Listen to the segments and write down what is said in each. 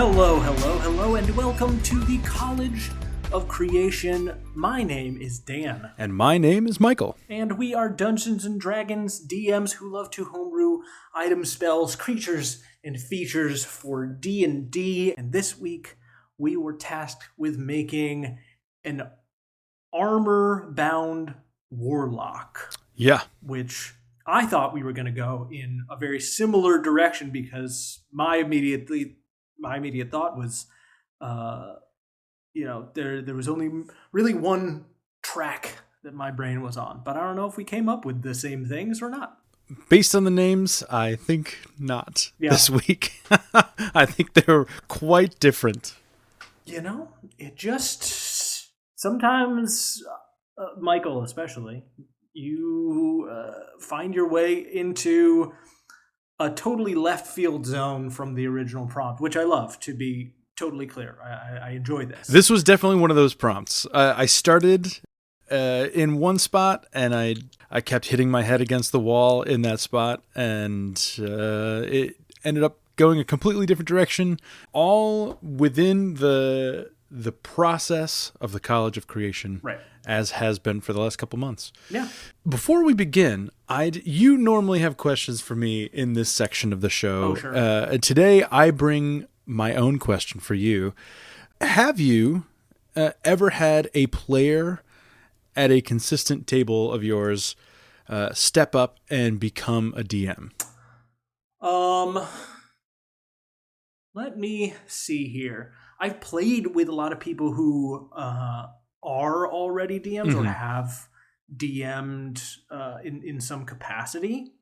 Hello, and welcome to the College of Creation. My name is Dan. And my name is Michael. And we are Dungeons & Dragons DMs who love to homebrew item spells, creatures, and features for D&D. And this week, we were tasked with making an armor-bound Warlock. Yeah. Which I thought we were going to go in a very similar direction because my immediate thought was, there was only really one track that my brain was on, but I don't know if we came up with the same things or not. Based on the names, I think not this week. I think they're quite different. It just sometimes, Michael especially, you find your way into a totally left field zone from the original prompt, which I love, to be totally clear. I enjoy this. This was definitely one of those prompts. I started in one spot, and I kept hitting my head against the wall in that spot, and it ended up going a completely different direction, all within the process of the College of Creation, right, as has been for the last couple months. Yeah. Before we begin, you normally have questions for me in this section of the show. Oh, sure. Today, I bring my own question for you. Have you ever had a player at a consistent table of yours step up and become a DM? Let me see here. I've played with a lot of people who are already DMs or have DM'd in some capacity.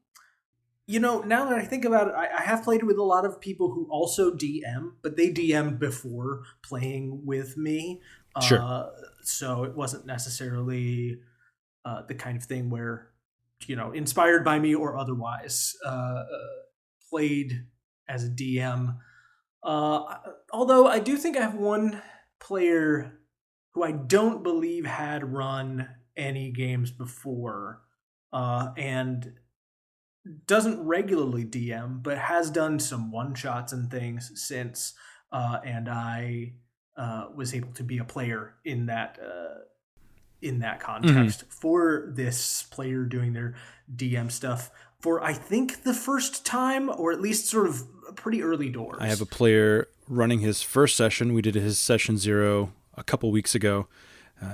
Now that I think about it, I have played with a lot of people who also DM, but they DM'd before playing with me. Sure. So it wasn't necessarily the kind of thing where, inspired by me or otherwise, played as a DM. Although I do think I have one player who I don't believe had run any games before, and doesn't regularly DM, but has done some one-shots and things since, and I was able to be a player in that context for this player doing their DM stuff for, I think, the first time, or at least sort of pretty early doors. I have a player running his first session. We did his session 0 a couple weeks ago.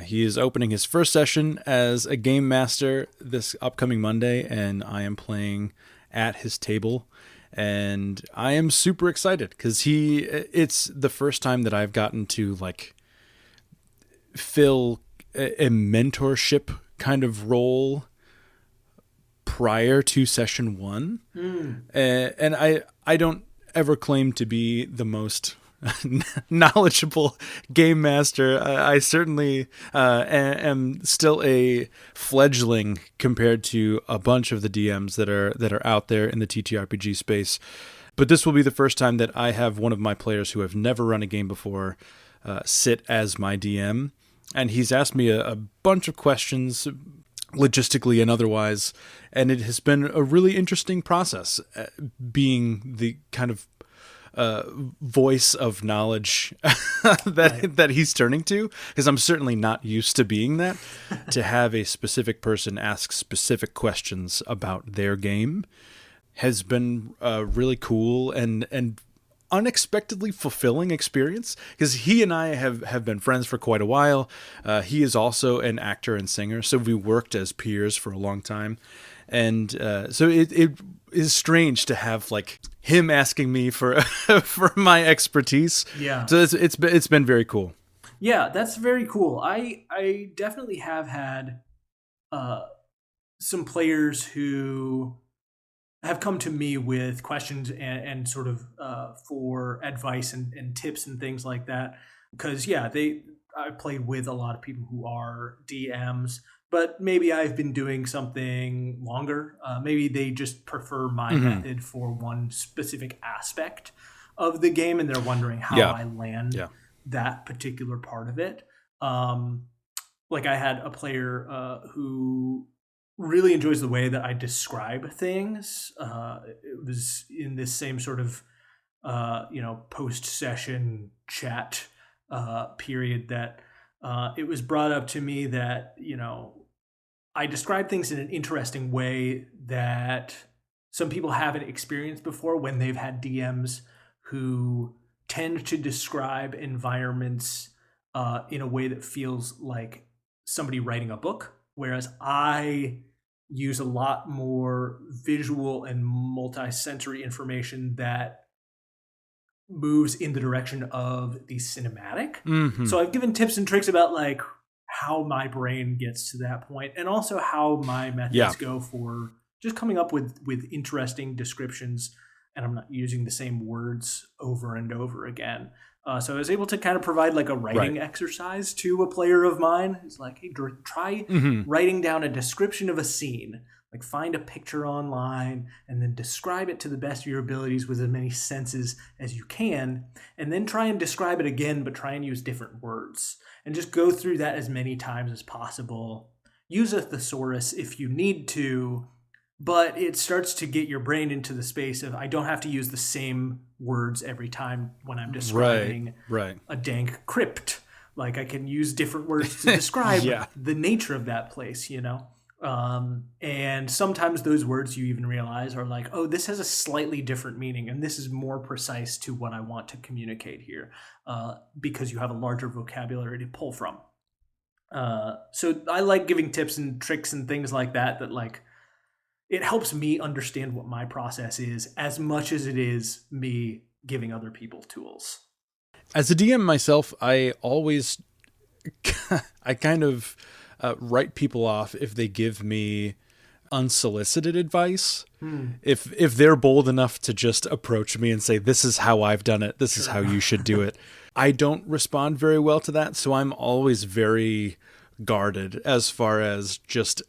He is opening his first session as a game master this upcoming Monday, and I am playing at his table. And I am super excited because it's the first time that I've gotten to fill a mentorship kind of role prior to session 1. And I don't ever claim to be the most knowledgeable game master. I certainly am still a fledgling compared to a bunch of the DMs that are out there in the TTRPG space. But this will be the first time that I have one of my players who have never run a game before sit as my DM. And he's asked me a bunch of questions, logistically and otherwise, and it has been a really interesting process, being the kind of voice of knowledge that he's turning to, because I'm certainly not used to being that. To have a specific person ask specific questions about their game has been really cool and unexpectedly fulfilling experience, because he and I have been friends for quite a while. He is also an actor and singer, so we worked as peers for a long time. And so it is strange to have him asking me for for my expertise. Yeah. So it's been very cool. Yeah, that's very cool. I definitely have had some players who have come to me with questions and sort of for advice and tips and things like that. Because I played with a lot of people who are DMs, but maybe I've been doing something longer. Maybe they just prefer my method for one specific aspect of the game, and they're wondering how I land that particular part of it. I had a player who really enjoys the way that I describe things. It was in this same sort of post-session chat period that it was brought up to me that, I describe things in an interesting way that some people haven't experienced before when they've had DMs who tend to describe environments in a way that feels like somebody writing a book, whereas I use a lot more visual and multi-sensory information that moves in the direction of the cinematic. Mm-hmm. So I've given tips and tricks about like how my brain gets to that point, and also how my methods go for just coming up with interesting descriptions, and I'm not using the same words over and over again. So I was able to kind of provide like a writing exercise to a player of mine. It's like, hey, try writing down a description of a scene. Like find a picture online and then describe it to the best of your abilities with as many senses as you can. And then try and describe it again, but try and use different words. And just go through that as many times as possible. Use a thesaurus if you need to, but it starts to get your brain into the space of I don't have to use the same words every time when I'm describing a dank crypt. Like I can use different words to describe the nature of that place, and sometimes those words you even realize are like, oh, this has a slightly different meaning, and this is more precise to what I want to communicate here, because you have a larger vocabulary to pull from. So I like giving tips and tricks and things like that like, it helps me understand what my process is as much as it is me giving other people tools. As a DM myself, I always, I kind of write people off if they give me unsolicited advice. If they're bold enough to just approach me and say, this is how I've done it, this is how you should do it, I don't respond very well to that. So I'm always very guarded as far as just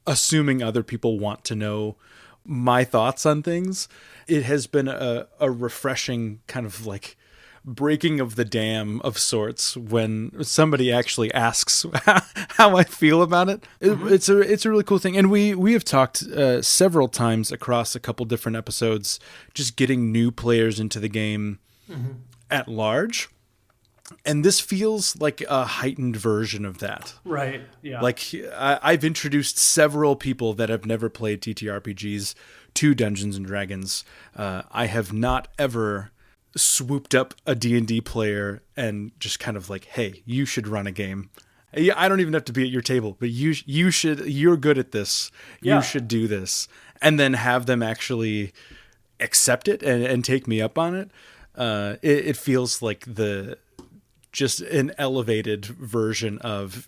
assuming other people want to know my thoughts on things. It has been a refreshing kind of like breaking of the dam of sorts when somebody actually asks how I feel about it. It's a really cool thing. And we have talked several times across a couple different episodes, just getting new players into the game at large. And this feels like a heightened version of that. Right, yeah. Like, I've introduced several people that have never played TTRPGs to Dungeons & Dragons. I have not ever swooped up a D&D player and just kind of like, hey, you should run a game. Yeah, I don't even have to be at your table, but you should, you're good at this. Yeah. You should do this. And then have them actually accept it and take me up on it. It feels like just an elevated version of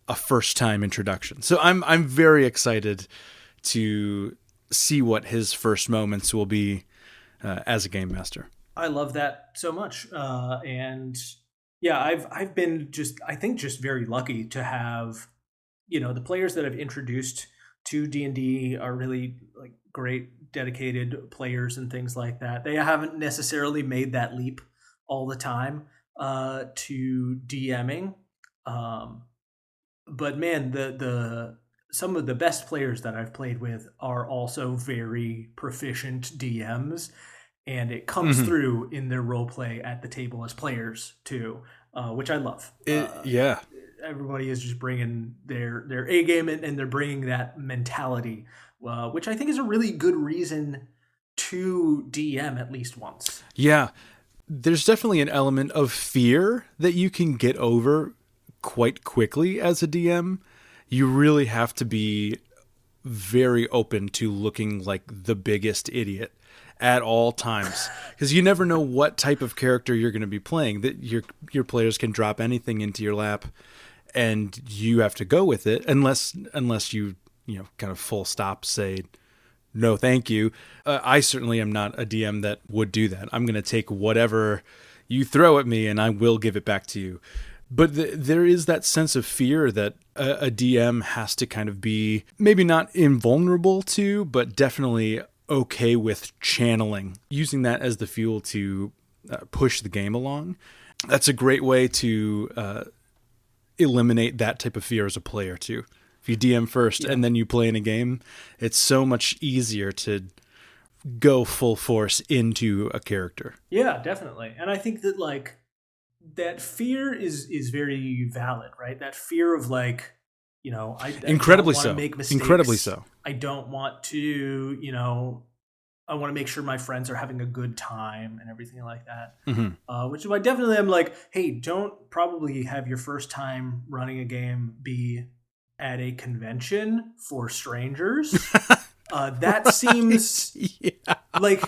a first-time introduction. So I'm very excited to see what his first moments will be as a game master. I love that so much, and yeah, I've been just very lucky to have, the players that I've introduced to D&D are really like great, dedicated players and things like that. They haven't necessarily made that leap all the time to DMing, but man, the some of the best players that I've played with are also very proficient DMs, and it comes through in their role play at the table as players too, which I love. Everybody is just bringing their A game, and they're bringing that mentality, which I think is a really good reason to DM at least once. Yeah. There's definitely an element of fear that you can get over quite quickly as a DM. You really have to be very open to looking like the biggest idiot at all times, because you never know what type of character you're going to be playing. That your players can drop anything into your lap, and you have to go with it unless you kind of full stop say, no, thank you. I certainly am not a DM that would do that. I'm going to take whatever you throw at me and I will give it back to you. But there is that sense of fear that a DM has to kind of be maybe not invulnerable to, but definitely okay with channeling, using that as the fuel to push the game along. That's a great way to eliminate that type of fear as a player too. If you DM first and then you play in a game, it's so much easier to go full force into a character. Yeah, definitely. And I think that like that fear is very valid, right? That fear of like, I Incredibly don't want to so. make mistakes. Incredibly so. I don't want to, I want to make sure my friends are having a good time and everything like that. Which is why definitely I'm like, hey, don't probably have your first time running a game be at a convention for strangers. That right. seems like,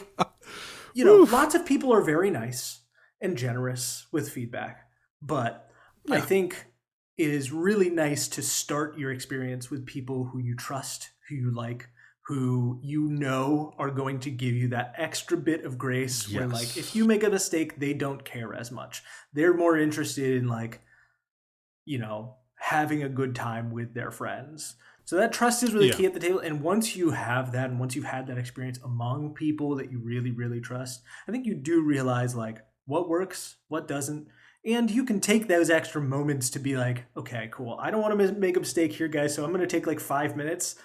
lots of people are very nice and generous with feedback. But I think it is really nice to start your experience with people who you trust, who you like, who are going to give you that extra bit of grace where like if you make a mistake, they don't care as much. They're more interested in like, having a good time with their friends. So that trust is really key at the table. And once you have that, and once you've had that experience among people that you really, really trust, I think you do realize like what works, what doesn't. And you can take those extra moments to be like, okay, cool. I don't want to make a mistake here, guys. So I'm going to take like 5 minutes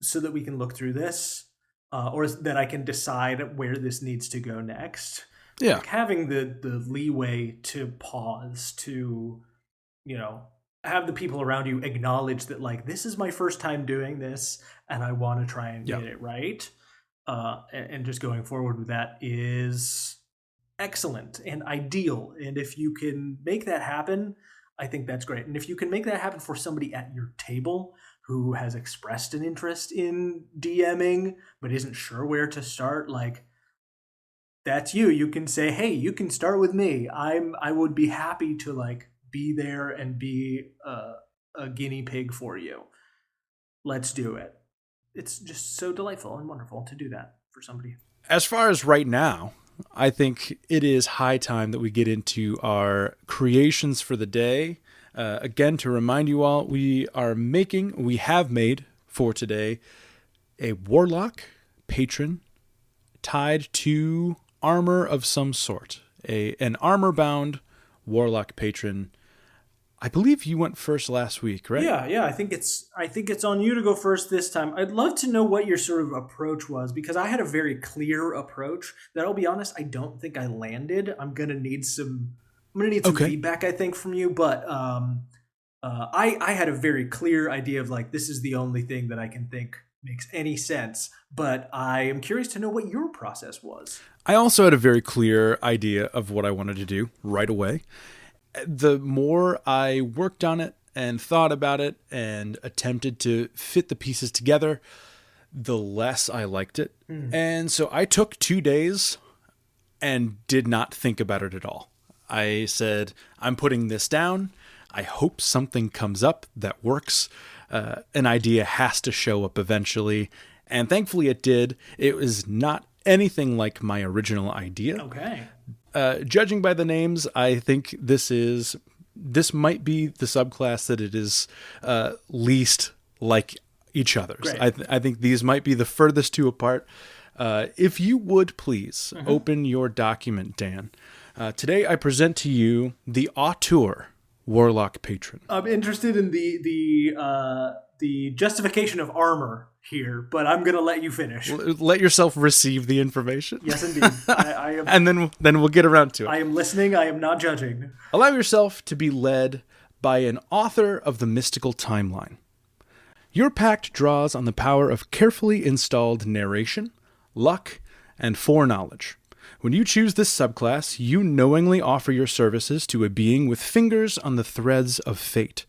so that we can look through this, or that I can decide where this needs to go next. Yeah. Like having the leeway to pause, to, have the people around you acknowledge that like, this is my first time doing this and I want to try and get it right. And just going forward with that is excellent and ideal. And if you can make that happen, I think that's great. And if you can make that happen for somebody at your table who has expressed an interest in DMing but isn't sure where to start, like that's you. You can say, hey, you can start with me. I would be happy to like be there and be a guinea pig for you. Let's do it. It's just so delightful and wonderful to do that for somebody. As far as right now, I think it is high time that we get into our creations for the day. Again, to remind you all, we have made for today a Warlock patron tied to armor of some sort. An armor-bound Warlock patron. I believe you went first last week, right? Yeah. I think it's on you to go first this time. I'd love to know what your sort of approach was, because I had a very clear approach that I'll be honest, I don't think I landed. I'm gonna need some feedback, I think, from you. But I had a very clear idea of like, this is the only thing that I can think makes any sense. But I am curious to know what your process was. I also had a very clear idea of what I wanted to do right away. The more I worked on it and thought about it and attempted to fit the pieces together, the less I liked it. And so I took 2 days and did not think about it at all. I said, I'm putting this down. I hope something comes up that works. An idea has to show up eventually. And thankfully it did. It was not anything like my original idea. Okay. Judging by the names, I think this might be the subclass that it is least like each other's. I think these might be the furthest two apart. If you would please open your document, Dan. Today I present to you the auteur Warlock patron. I'm interested in the justification of armor here, but I'm going to let you finish. Let yourself receive the information. Yes, indeed. I am, and then we'll get around to it. I am listening. I am not judging. Allow yourself to be led by an author of the mystical timeline. Your pact draws on the power of carefully installed narration, luck, and foreknowledge. When you choose this subclass, you knowingly offer your services to a being with fingers on the threads of fate.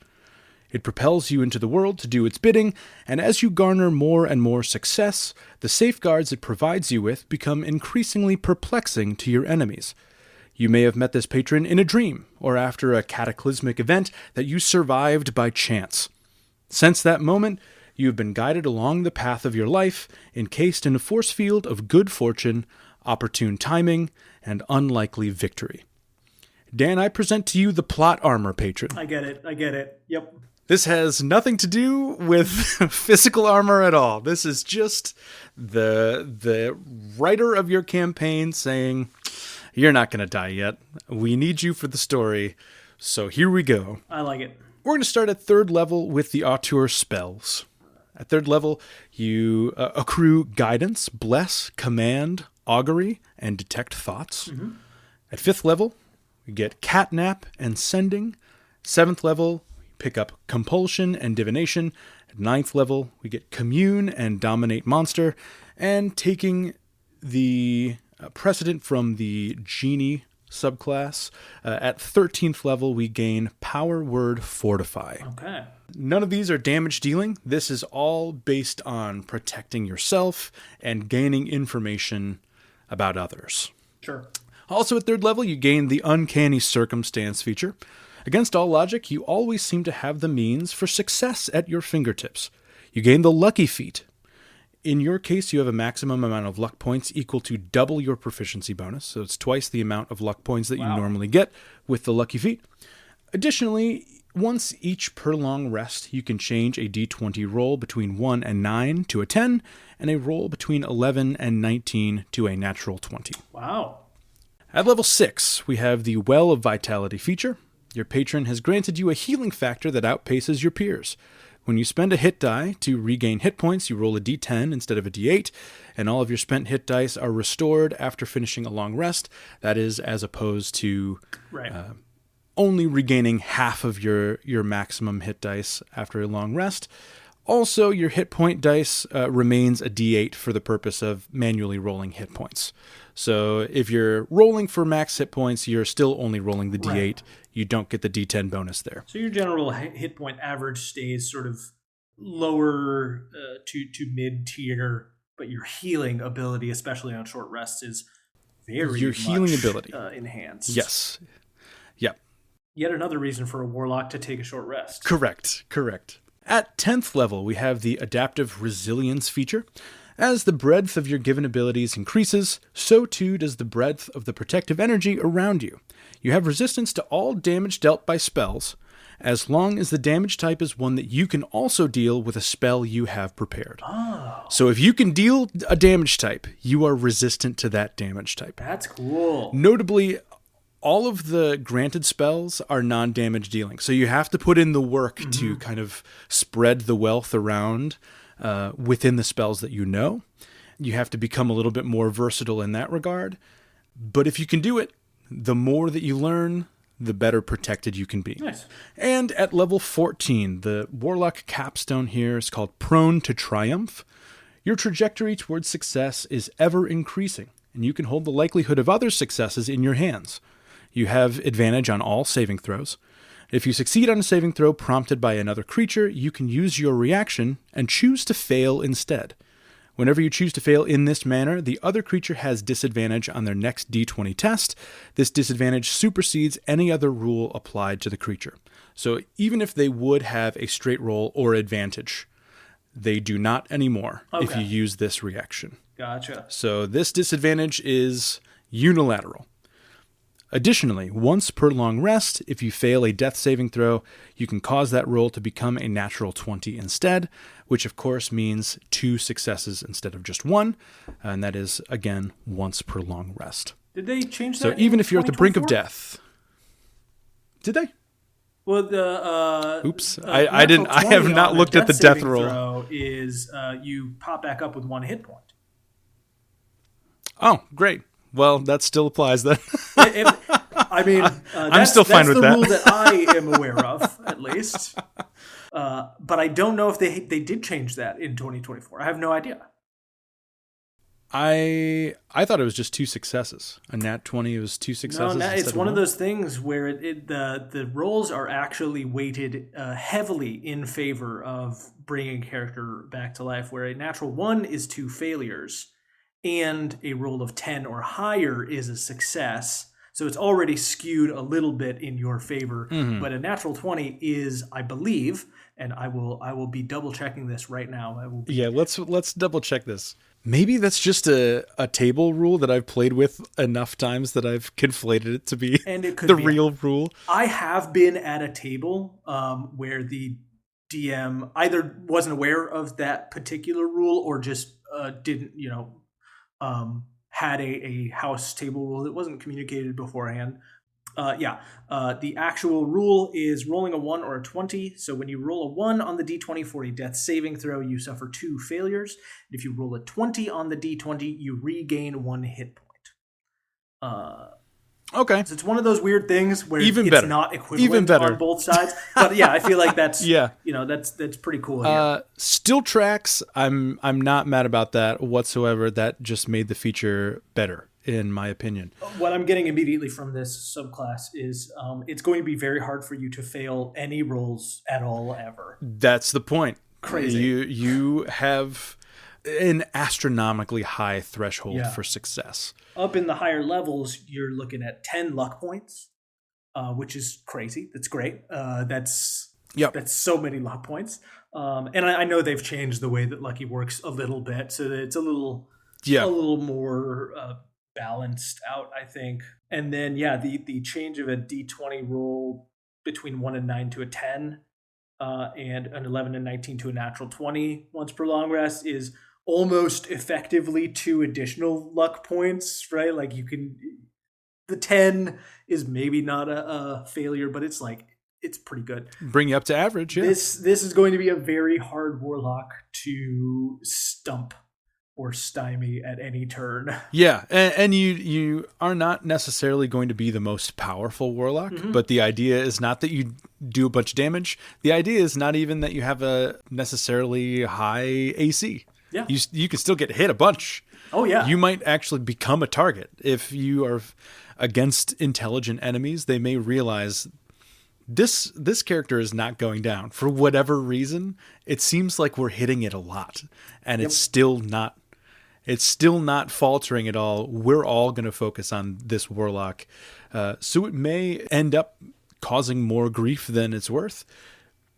It propels you into the world to do its bidding, and as you garner more and more success, the safeguards it provides you with become increasingly perplexing to your enemies. You may have met this patron in a dream, or after a cataclysmic event that you survived by chance. Since that moment, you have been guided along the path of your life, encased in a force field of good fortune, opportune timing, and unlikely victory. Dan, I present to you the plot armor patron. I get it. Yep. This has nothing to do with physical armor at all. This is just the writer of your campaign saying, you're not going to die yet. We need you for the story. So here we go. I like it. We're going to start at 3rd level with the auteur spells. At 3rd level, you accrue guidance, bless, command, augury, and detect thoughts. Mm-hmm. At 5th level, you get catnap and sending. 7th level, pick up compulsion and divination. At 9th level, we get commune and dominate monster. And taking the precedent from the genie subclass, at 13th level, we gain power word fortify. Okay. None of these are damage dealing. This is all based on protecting yourself and gaining information about others. Sure. Also at 3rd level, you gain the uncanny circumstance feature. Against all logic, you always seem to have the means for success at your fingertips. You gain the lucky feat. In your case, you have a maximum amount of luck points equal to double your proficiency bonus, so it's twice the amount of luck points that you normally get with the lucky feat. Additionally, once each per long rest, you can change a d20 roll between 1 and 9 to a 10, and a roll between 11 and 19 to a natural 20. Wow. At level 6, we have the Well of Vitality feature. Your patron has granted you a healing factor that outpaces your peers. When you spend a hit die to regain hit points, you roll a d10 instead of a d8, and all of your spent hit dice are restored after finishing a long rest. That is as opposed to only regaining half of your maximum hit dice after a long rest. Also, your hit point dice remains a d8 for the purpose of manually rolling hit points. So if you're rolling for max hit points, you're still only rolling the d8. Right. You don't get the d10 bonus there. So your general hit point average stays sort of lower to mid-tier, but your healing ability, especially on short rests, is very your healing ability enhanced. Yes. Yep. Yet another reason for a warlock to take a short rest. Correct. At 10th level, we have the Adaptive Resilience feature. As the breadth of your given abilities increases, so too does the breadth of the protective energy around you. You have resistance to all damage dealt by spells, as long as the damage type is one that you can also deal with a spell you have prepared. Oh. So if you can deal a damage type, you are resistant to that damage type. That's cool. Notably, all of the granted spells are non-damage dealing, so you have to put in the work to kind of spread the wealth around within the spells that you know. You have to become a little bit more versatile in that regard. But if you can do it, the more that you learn, the better protected you can be. Nice. And at level 14, the Warlock capstone here is called Prone to Triumph. Your trajectory towards success is ever increasing, and you can hold the likelihood of other successes in your hands. You have advantage on all saving throws. If you succeed on a saving throw prompted by another creature, you can use your reaction and choose to fail instead. Whenever you choose to fail in this manner, the other creature has disadvantage on their next d20 test. This disadvantage supersedes any other rule applied to the creature. So even if they would have a straight roll or advantage, they do not anymore if you use this reaction. Gotcha. So this disadvantage is unilateral. Additionally, once per long rest, if you fail a death saving throw, you can cause that roll to become a natural 20 instead, which of course means 2 successes instead of just 1, and that is, again, once per long rest. Did they change that? So even if you're at the brink of death... Did they? Well, the... Oops, I didn't. I have not looked at the death roll. Throw is you pop back up with 1 hit point. Oh, great. Well, that still applies then. I'm still fine with that. That's the rule that I am aware of, at least. But I don't know if they did change that in 2024. I have no idea. I thought it was just 2 successes. A nat 20 was 2 successes. No, it's one of those things where the rolls are actually weighted heavily in favor of bringing a character back to life, where a natural 1 is 2 failures. And a roll of 10 or higher is a success. So it's already skewed a little bit in your favor. Mm-hmm. But a natural 20 is, I believe, and I will be double checking this right now. Let's double check this. Maybe that's just a table rule that I've played with enough times that I've conflated it to be the real rule. I have been at a table where the DM either wasn't aware of that particular rule or just didn't, had a house table rule that wasn't communicated beforehand. The actual rule is rolling a 1 or a 20. So when you roll a 1 on the d20 for a death saving throw, you suffer 2 failures. And if you roll a 20 on the d20, you regain 1 hit point. Okay. So it's one of those weird things where Even it's better. not equivalent Even better. on both sides. But yeah, I feel like that's Yeah. That's pretty cool here. Still tracks. I'm not mad about that whatsoever. That just made the feature better, in my opinion. What I'm getting immediately from this subclass is it's going to be very hard for you to fail any rolls at all ever. That's the point. Crazy. You have an astronomically high threshold for success. Up in the higher levels, you're looking at 10 luck points, which is crazy. That's great. That's so many luck points. And I know they've changed the way that lucky works a little bit, so that it's a little more balanced out, I think. And then the change of a d20 roll between 1 and 9 to a 10, and an 11 and 19 to a natural 20 once per long rest is almost effectively 2 additional luck points, right? Like the 10 is maybe not a failure, but it's pretty good. Bring you up to average, yeah. This is going to be a very hard warlock to stump or stymie at any turn. Yeah, and you are not necessarily going to be the most powerful warlock, but the idea is not that you do a bunch of damage. The idea is not even that you have a necessarily high AC. Yeah. You can still get hit a bunch. Oh, yeah. You might actually become a target. If you are against intelligent enemies, they may realize this character is not going down. For whatever reason, it seems like we're hitting it a lot, and it's still not faltering at all. We're all going to focus on this warlock. So it may end up causing more grief than it's worth,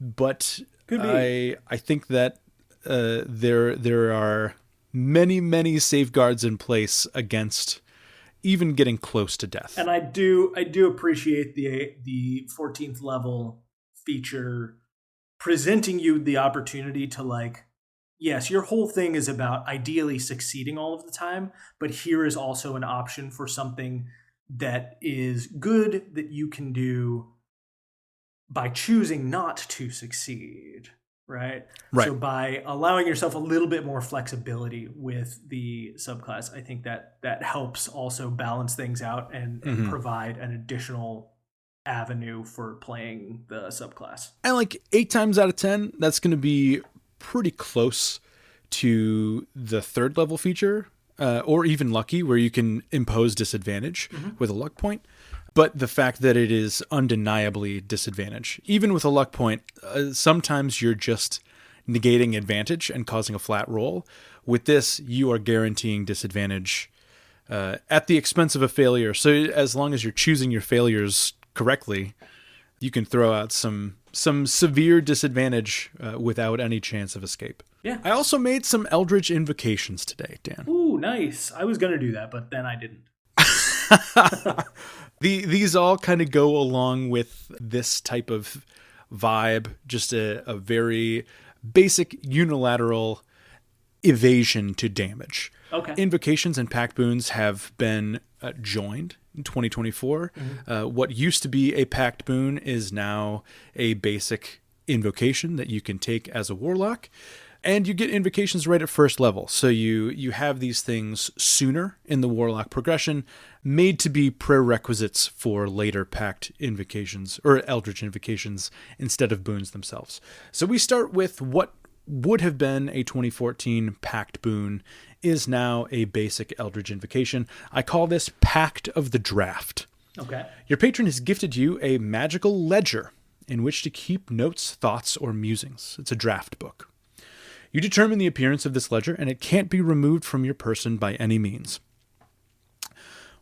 but I think that there are many safeguards in place against even getting close to death. And I do appreciate the 14th level feature presenting you the opportunity to yes, your whole thing is about ideally succeeding all of the time, but here is also an option for something that is good that you can do by choosing not to succeed. Right. So by allowing yourself a little bit more flexibility with the subclass, I think that helps also balance things out and provide an additional avenue for playing the subclass. And 8 times out of 10, that's going to be pretty close to the 3rd level feature, or even lucky, where you can impose disadvantage with a luck point. But the fact that it is undeniably disadvantage, even with a luck point, sometimes you're just negating advantage and causing a flat roll. With this, you are guaranteeing disadvantage at the expense of a failure. So as long as you're choosing your failures correctly, you can throw out some severe disadvantage without any chance of escape. Yeah. I also made some Eldritch Invocations today, Dan. Ooh, nice. I was going to do that, but then I didn't. These all kind of go along with this type of vibe, just a very basic unilateral evasion to damage. Okay. Invocations and pact boons have been joined in 2024. What used to be a pact boon is now a basic invocation that you can take as a warlock. And you get invocations right at 1st level. So you have these things sooner in the warlock progression, made to be prerequisites for later pact invocations or eldritch invocations instead of boons themselves. So we start with what would have been a 2014 pact boon is now a basic eldritch invocation. I call this Pact of the Draft. Okay. Your patron has gifted you a magical ledger in which to keep notes, thoughts, or musings. It's a draft book. You determine the appearance of this ledger, and it can't be removed from your person by any means.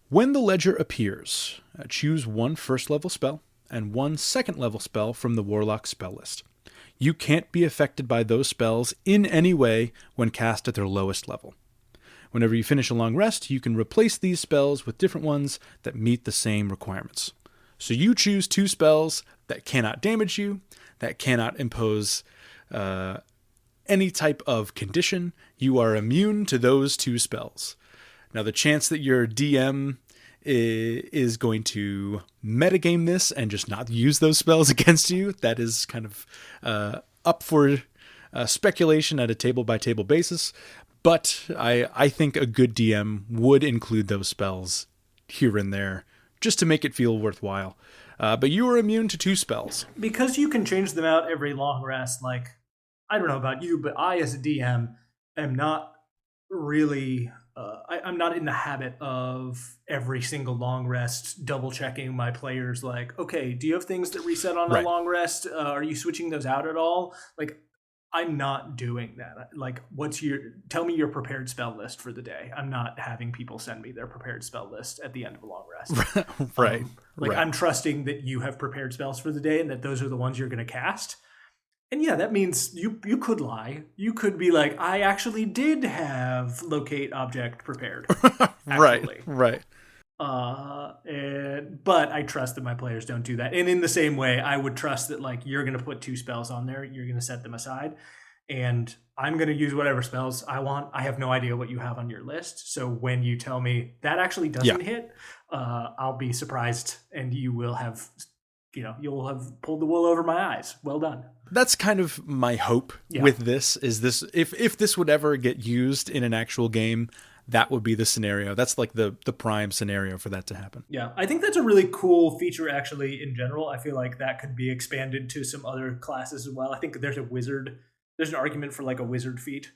When the ledger appears, choose 1 1st-level spell and 1 2nd-level spell from the Warlock spell list. You can't be affected by those spells in any way when cast at their lowest level. Whenever you finish a long rest, you can replace these spells with different ones that meet the same requirements. So you choose 2 spells that cannot damage you, that cannot impose any type of condition. You are immune to those 2 spells. Now, the chance that your DM is going to metagame this and just not use those spells against you. That is kind of up for speculation at a table-by-table basis. But I think a good DM would include those spells here and there just to make it feel worthwhile. But you are immune to 2 spells. Because you can change them out every long rest, like, I don't know about you, but I as a DM am not really... I'm not in the habit of every single long rest double checking my players. Like, okay, do you have things that reset on a long rest? Are you switching those out at all? Like, I'm not doing that. Like, tell me your prepared spell list for the day. I'm not having people send me their prepared spell list at the end of a long rest. Right. I'm trusting that you have prepared spells for the day and that those are the ones you're going to cast. And yeah, that means you could lie. You could be like, I actually did have locate object prepared. Right. But I trust that my players don't do that. And in the same way, I would trust that, like, you're going to put 2 spells on there. You're going to set them aside. And I'm going to use whatever spells I want. I have no idea what you have on your list. So when you tell me that actually doesn't hit, I'll be surprised, and you will have... you'll have pulled the wool over my eyes. Well done. That's kind of my hope with this, is this, if this would ever get used in an actual game, that would be the scenario. That's like the prime scenario for that to happen. Yeah, I think that's a really cool feature, actually, in general. I feel like that could be expanded to some other classes as well. I think there's an argument for like a wizard feat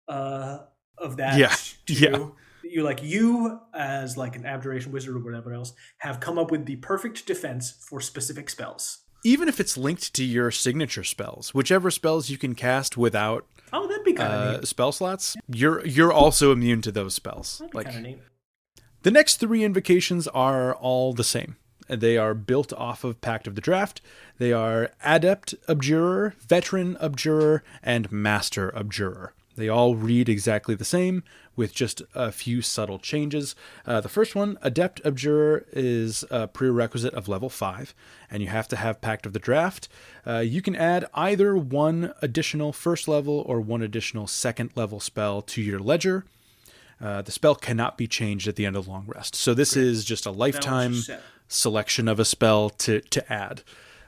of that too. You as like an abjuration wizard or whatever else have come up with the perfect defense for specific spells. Even if it's linked to your signature spells, whichever spells you can cast without that'd be kind of neat. Spell slots, you're also immune to those spells. That'd be kind of neat. The next 3 invocations are all the same. They are built off of Pact of the Draft. They are Adept Abjurer, Veteran Abjurer, and Master Abjurer. They all read exactly the same, with just a few subtle changes. The first one, Adept Abjurer, is a prerequisite of level 5, and you have to have Pact of the Draft. You can add either 1 additional first level or 1 additional second level spell to your ledger. The spell cannot be changed at the end of long rest. So this is just a lifetime selection of a spell to add.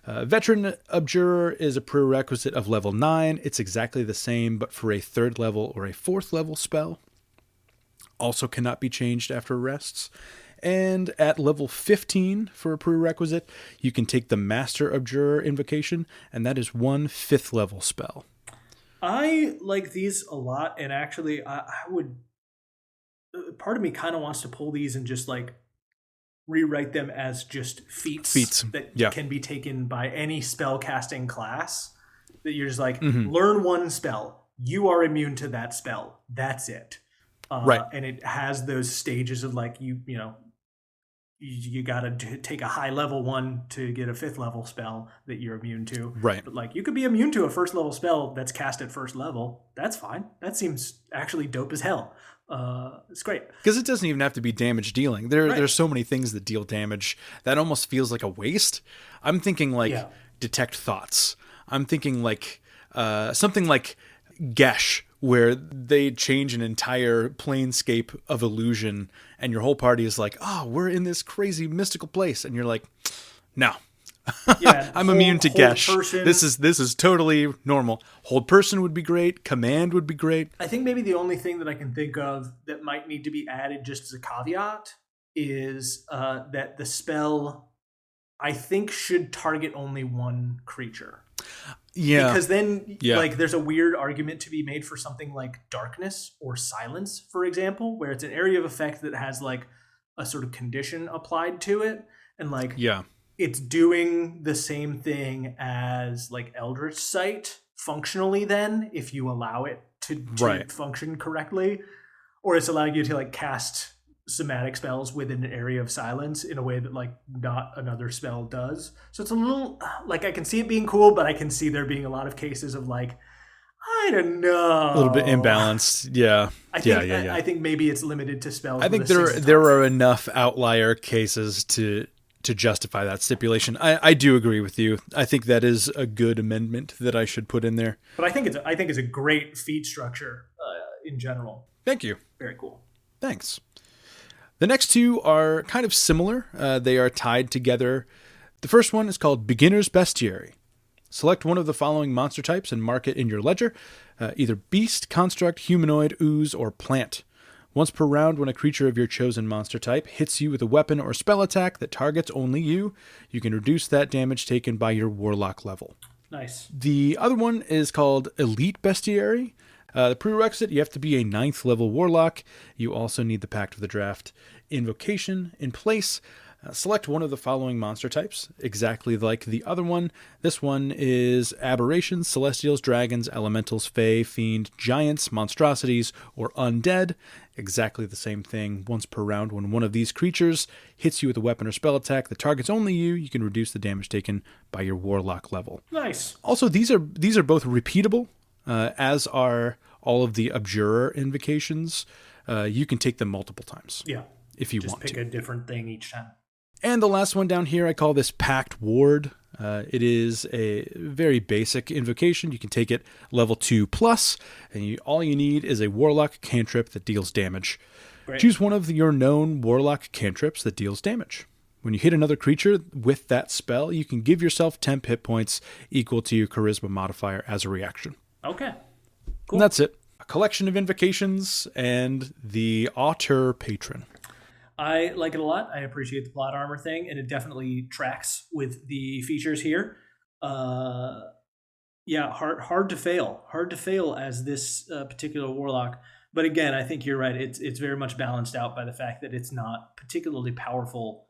Veteran Abjurer is a prerequisite of level 9. It's exactly the same, but for a 3rd level or a 4th level spell. Also cannot be changed after rests. And at level 15 for a prerequisite, you can take the Master Abjurer invocation, and that is 1 5th level spell. I like these a lot, and actually I would... Part of me kind of wants to pull these and just like rewrite them as just feats that can be taken by any spell casting class. That you're just like, learn 1 spell. You are immune to that spell. That's it. And it has those stages of like, you got to take a high level one to get a 5th level spell that you're immune to. Right. But like, you could be immune to a 1st level spell that's cast at 1st level. That's fine. That seems actually dope as hell. It's great. Because it doesn't even have to be damage dealing. There's so many things that deal damage that almost feels like a waste. I'm thinking like detect thoughts. I'm thinking like something like Gesh, where they change an entire planescape of illusion, and your whole party is like, oh, we're in this crazy mystical place, and you're like, no. I'm immune to Gesh. This is totally normal. Hold person would be great. Command would be great. I think maybe the only thing that I can think of that might need to be added just as a caveat is that the spell, I think, should target only 1 creature. Yeah. Because then like there's a weird argument to be made for something like darkness or silence, for example, where it's an area of effect that has like a sort of condition applied to it, and like it's doing the same thing as like Eldritch Sight functionally then, if you allow it to function correctly. Or it's allowing you to like cast somatic spells within an area of silence in a way that like not another spell does. So it's a little like, I can see it being cool, but I can see there being a lot of cases of like, I don't know, a little bit imbalanced. I think maybe it's limited to spells. I think there are enough outlier cases to justify that stipulation. I do agree with you. I think that is a good amendment that I should put in there. But I think it's a great feat structure in general. Thank you. Very cool. Thanks. The next two are kind of similar. They are tied together. The first one is called Beginner's Bestiary. Select one of the following monster types and mark it in your ledger. Either beast, construct, humanoid, ooze, or plant. Once per round, when a creature of your chosen monster type hits you with a weapon or spell attack that targets only you, you can reduce that damage taken by your Warlock level. Nice. The other one is called Elite Bestiary. The prerequisite, you have to be a 9th level Warlock. You also need the Pact of the Draft invocation in place. Select one of the following monster types, exactly like the other one. This one is aberrations, celestials, dragons, elementals, fae, fiend, giants, monstrosities, or undead. Exactly the same thing. Once per round, when one of these creatures hits you with a weapon or spell attack that targets only you, you can reduce the damage taken by your Warlock level. Nice. Also, these are both repeatable, as are all of the Abjurer invocations. You can take them multiple times. Yeah. If you Just want pick to. a different thing each time. And the last one down here, I call this Pact Ward. It is a very basic invocation. You can take it level 2+, and all you need is a Warlock cantrip that deals damage. Great. Choose one of your known Warlock cantrips that deals damage. When you hit another creature with that spell, you can give yourself 10 hit points equal to your Charisma modifier as a reaction. Okay. Cool. And that's it. A collection of invocations and the Auteur Patron. I like it a lot. I appreciate the plot armor thing, and it definitely tracks with the features here. Yeah, hard to fail. Hard to fail as this particular Warlock. But again, I think you're right. It's very much balanced out by the fact that it's not particularly powerful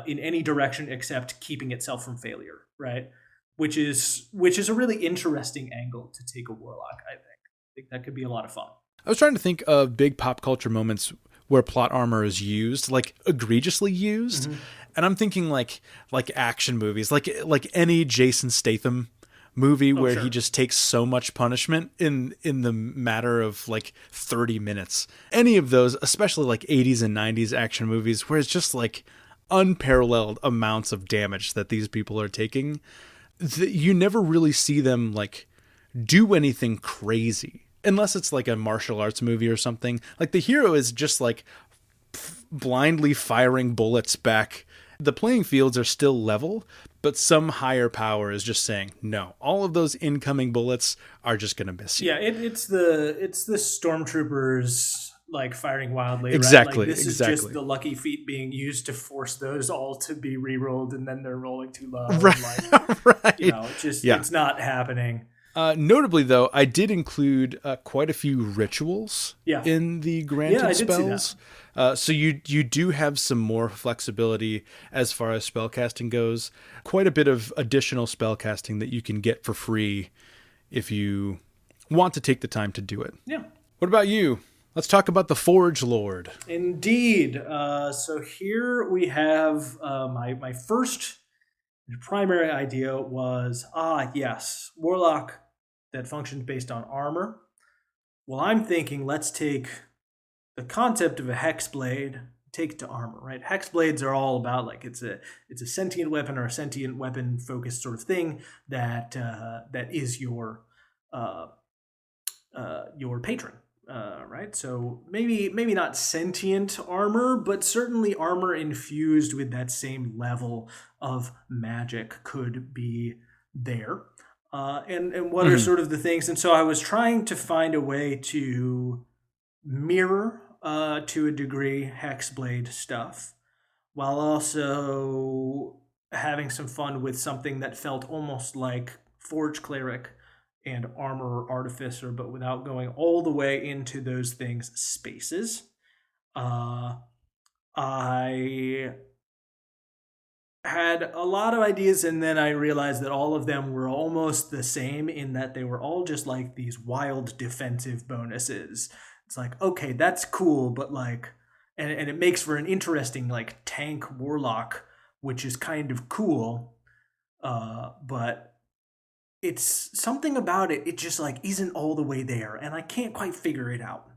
in any direction except keeping itself from failure, right? Which is a really interesting angle to take a Warlock, I think. I think that could be a lot of fun. I was trying to think of big pop culture moments where plot armor is used, like egregiously used. Mm-hmm. And I'm thinking like action movies, like any Jason Statham movie where sure. he just takes so much punishment in the matter of like 30 minutes. Any of those, especially like 80s and 90s action movies where it's just like unparalleled amounts of damage that these people are taking. You never really see them like do anything crazy. Unless it's like a martial arts movie or something. Like the hero is just like blindly firing bullets back. The playing fields are still level, but some higher power is just saying, no, all of those incoming bullets are just going to miss you. Yeah, it's the stormtroopers like firing wildly. Exactly. Right? Like, this exactly. is just the lucky feat being used to force those all to be re-rolled, and then they're rolling too low. Right. And like, right. It's not happening. Notably, though, I did include quite a few rituals in the granted spells. So you do have some more flexibility as far as spellcasting goes. Quite a bit of additional spellcasting that you can get for free if you want to take the time to do it. Yeah. What about you? Let's talk about the Forge Lord. Indeed. So here we have my first primary idea was, yes, Warlock that functions based on armor. Well, I'm thinking let's take the concept of a Hexblade, take it to armor, right? Hexblades are all about like it's a sentient weapon or a sentient weapon focused sort of thing that is your patron, right? So maybe not sentient armor, but certainly armor infused with that same level of magic could be there. And what are sort of the things? And so I was trying to find a way to mirror, to a degree, Hexblade stuff, while also having some fun with something that felt almost like Forge Cleric and Armor Artificer, but without going all the way into those things' spaces. I had a lot of ideas, and then I realized that all of them were almost the same in that they were all just like these wild defensive bonuses. It's like, okay, that's cool, but like, and it makes for an interesting like tank Warlock, which is kind of cool, but it's something about it just like isn't all the way there, and I can't quite figure it out.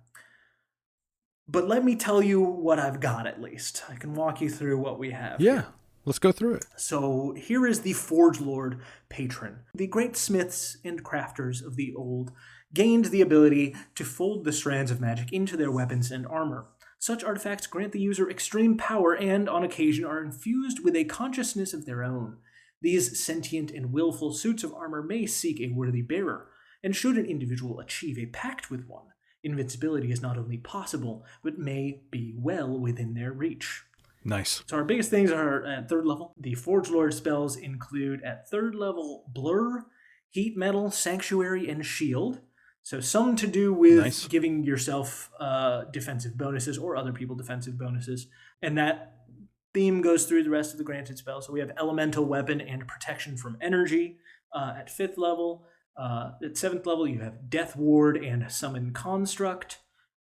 But let me tell you what I've got, at least. I can walk you through what we have. Yeah. Here. Let's go through it. So here is the Forge Lord patron. The great smiths and crafters of the old gained the ability to fold the strands of magic into their weapons and armor. Such artifacts grant the user extreme power and, on occasion, are infused with a consciousness of their own. These sentient and willful suits of armor may seek a worthy bearer, and should an individual achieve a pact with one, invincibility is not only possible, but may be well within their reach. Nice. So our biggest things are at 3rd level. The Forge Lord spells include, at 3rd level, Blur, Heat Metal, Sanctuary, and Shield. So some to do with giving yourself defensive bonuses or other people defensive bonuses. And that theme goes through the rest of the granted spells. So we have Elemental Weapon and Protection from Energy at 5th level. At 7th level, you have Death Ward and Summon Construct.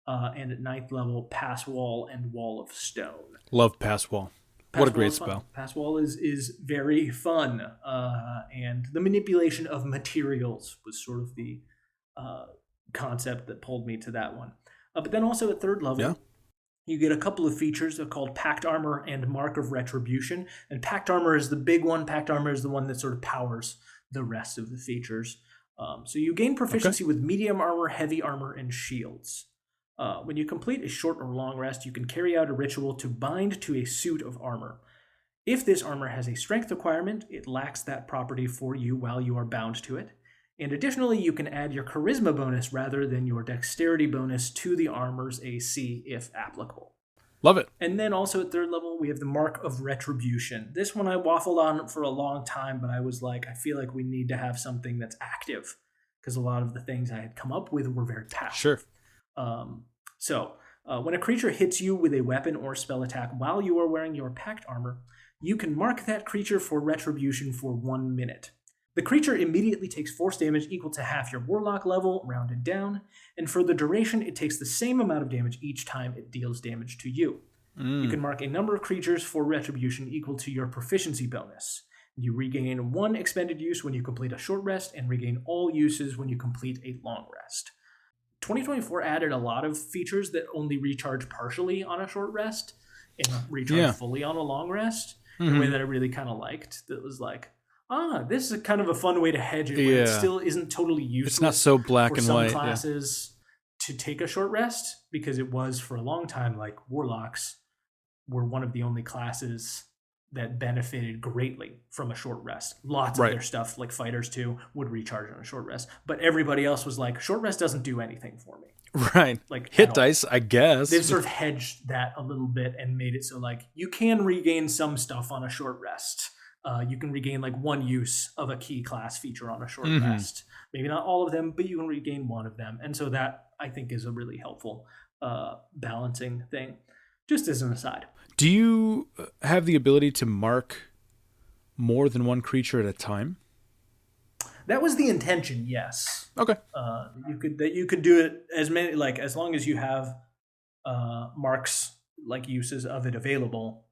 And at 9th level, Pass Wall and Wall of Stone. Love Pass Wall. What a great spell. Pass Wall is very fun. And the manipulation of materials was sort of the concept that pulled me to that one. But then also at 3rd level, you get a couple of features called Pact Armor and Mark of Retribution. And Pact Armor is the big one. Pact Armor is the one that sort of powers the rest of the features. So you gain proficiency with medium armor, heavy armor, and shields. When you complete a short or long rest, you can carry out a ritual to bind to a suit of armor. If this armor has a strength requirement, it lacks that property for you while you are bound to it. And additionally, you can add your charisma bonus rather than your dexterity bonus to the armor's AC if applicable. Love it. And then also at 3rd level, we have the Mark of Retribution. This one I waffled on for a long time, but I was like, I feel like we need to have something that's active because a lot of the things I had come up with were very passive. Sure. So when a creature hits you with a weapon or spell attack while you are wearing your pact armor, you can mark that creature for retribution for 1 minute. The creature immediately takes force damage equal to half your Warlock level, rounded down, and for the duration, it takes the same amount of damage each time it deals damage to you. You can mark a number of creatures for retribution equal to your proficiency bonus. You regain 1 expended use when you complete a short rest, and regain all uses when you complete a long rest. 2024 added a lot of features that only recharge partially on a short rest and recharge fully on a long rest in a way that I really kind of liked. That was like, this is kind of a fun way to hedge it where it still isn't totally useless. It's not so black and white. For some classes to take a short rest, because it was for a long time, like Warlocks were one of the only classes that benefited greatly from a short rest. Lots of their stuff, like Fighters too, would recharge on a short rest. But everybody else was like, short rest doesn't do anything for me. Right. Like hit dice, I guess. They've sort of hedged that a little bit and made it so like you can regain some stuff on a short rest. You can regain like 1 use of a key class feature on a short rest. Maybe not all of them, but you can regain 1 of them. And so that, I think, is a really helpful balancing thing. Just as an aside. Do you have the ability to mark more than 1 creature at a time? That was the intention, yes. Okay. You could do it as many, like, as long as you have marks, like uses of it available.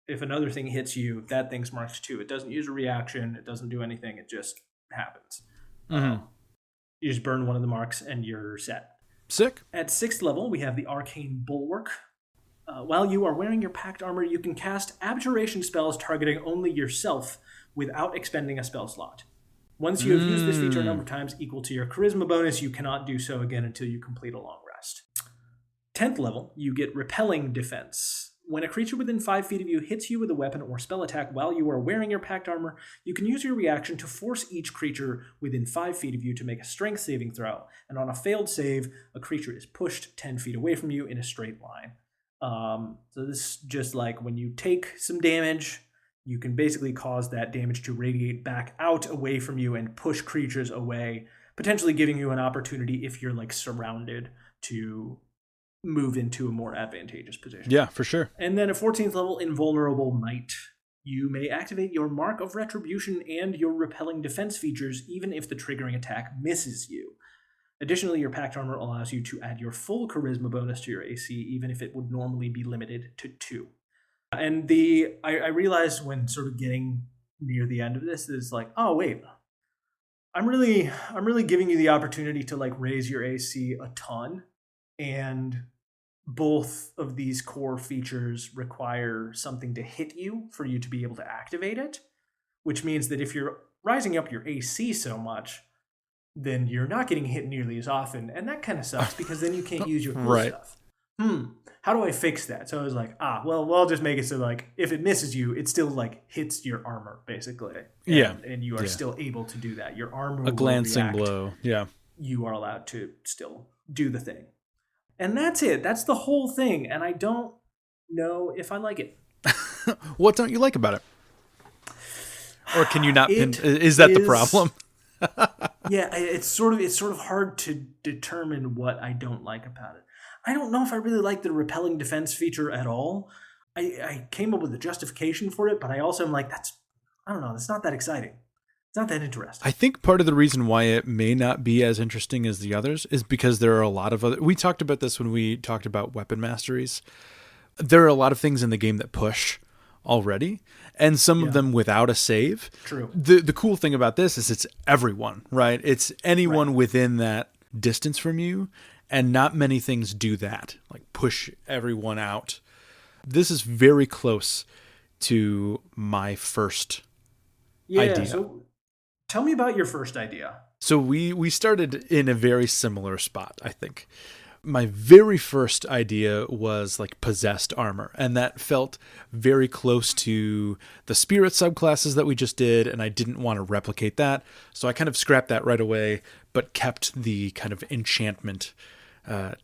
If another thing hits you, that thing's marked too. It doesn't use a reaction. It doesn't do anything. It just happens. You just burn one of the marks and you're set. Sick. At 6th level, we have the Arcane Bulwark. While you are wearing your pact armor, you can cast abjuration spells targeting only yourself without expending a spell slot. Once you have used this feature a number of times equal to your charisma bonus, you cannot do so again until you complete a long rest. 10th level, you get Repelling Defense. When a creature within 5 feet of you hits you with a weapon or spell attack while you are wearing your pact armor, you can use your reaction to force each creature within 5 feet of you to make a strength saving throw. And on a failed save, a creature is pushed 10 feet away from you in a straight line. So this is just like when you take some damage, you can basically cause that damage to radiate back out away from you and push creatures away, potentially giving you an opportunity if you're like surrounded to move into a more advantageous position. Yeah, for sure. And then at 14th level, Invulnerable Might. You may activate your Mark of Retribution and your Repelling Defense features even if the triggering attack misses you. Additionally, your pact armor allows you to add your full charisma bonus to your AC, even if it would normally be limited to 2. And I realized when sort of getting near the end of this is like, oh wait, I'm really giving you the opportunity to like raise your AC a ton, and both of these core features require something to hit you for you to be able to activate it, which means that if you're rising up your AC so much, then you're not getting hit nearly as often, and that kind of sucks because then you can't use your cool stuff. How do I fix that? So I was like, well, I'll just make it so like if it misses you, it still like hits your armor basically, Yeah. and you are Yeah. still able to do that. Your armor A will glancing react. blow. Yeah. You are allowed to still do the thing, and that's it. That's the whole thing, and I don't know if I like it. What don't you like about it? Or can you not pin? It Is that the is problem? Yeah, it's sort of hard to determine what I don't like about it. I don't know if I really like the repelling defense feature at all. I came up with a justification for it, but I also am like, I don't know, it's not that exciting. It's not that interesting. I think part of the reason why it may not be as interesting as the others is because there are a lot of other. We talked about this when we talked about weapon masteries. There are a lot of things in the game that push already, and some of them without a save. True. The cool thing about this is it's everyone, right? It's anyone within that distance from you, and not many things do that, like push everyone out. This is very close to my first idea. So tell me about your first idea. So we started in a very similar spot, I think. My very first idea was like possessed armor, and that felt very close to the spirit subclasses that we just did, and I didn't want to replicate that. So I kind of scrapped that right away, but kept the kind of enchantment